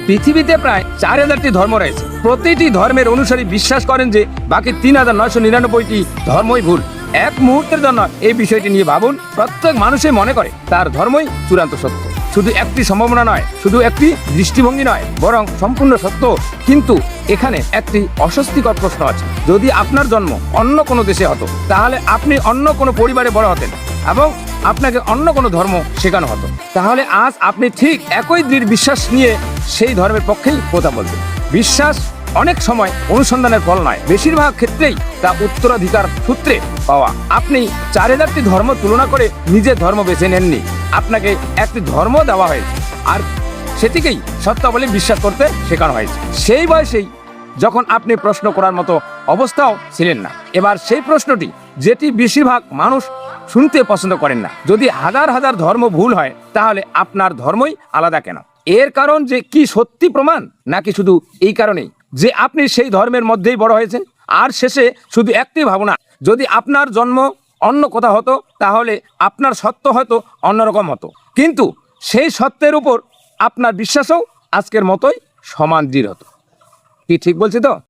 পৃথিবীতে প্রায় 4000টি ধর্ম রয়েছে। প্রতিটি ধর্মের অনুসারী বিশ্বাস করেন যে বাকি 3999টি ধর্মই ভুল। এক মুহূর্তের জন্য এই বিষয়টি নিয়ে ভাবুন। প্রত্যেক মানুষই মনে করে তার ধর্মই চূড়ান্ত সত্য। শুধু একটি সম্ভাবনা নয়, শুধু একটি দৃষ্টিভঙ্গি নয়, বরং সম্পূর্ণ সত্য। কিন্তু এখানে একটি অস্বস্তিকর প্রশ্ন আছে। যদি আপনার জন্ম অন্য কোনো দেশে হতো, তাহলে আপনি অন্য কোনো পরিবারে বড় হতেন এবং আপনাকে অন্য কোনো ধর্ম শেখানো হতো, তাহলে আজ আপনি ঠিক একই দৃঢ় বিশ্বাস নিয়ে সেই ধর্মের পক্ষেই কথা বলবেন। বিশ্বাস অনেক সময় অনুসন্ধানের ফল নয়, বেশিরভাগ ক্ষেত্রেই তা উত্তরাধিকার সূত্রে পাওয়া। আপনি 4000টি ধর্ম তুলনা করে নিজের ধর্ম বেছে নেননি, আপনাকে একটি ধর্ম দেওয়া হয়েছে আর সেটিকেই সত্য বলে বিশ্বাস করতে শেখানো হয়েছে। সেই বয়সেই যখন আপনি প্রশ্ন করার মতো অবস্থাও ছিলেন না। এবার সেই প্রশ্নটি যেটি বেশিরভাগ মানুষ শুনতে পছন্দ করেন না, যদি হাজার হাজার ধর্ম ভুল হয় তাহলে আপনার ধর্মই আলাদা কেন? এর কারণ যে কি সত্যি প্রমাণ, নাকি শুধু এই কারণেই যে আপনি সেই ধর্মের মধ্যেই বড় হয়েছেন? আর শেষে শুধু একটি ভাবনা, যদি আপনার জন্ম অন্য কোথাও হতো তাহলে আপনার সত্য হয়তো অন্যরকম হতো, কিন্তু সেই সত্যের উপর আপনার বিশ্বাসও আজকের মতোই সমান দৃঢ় হতো। কি ঠিক বলছি তো?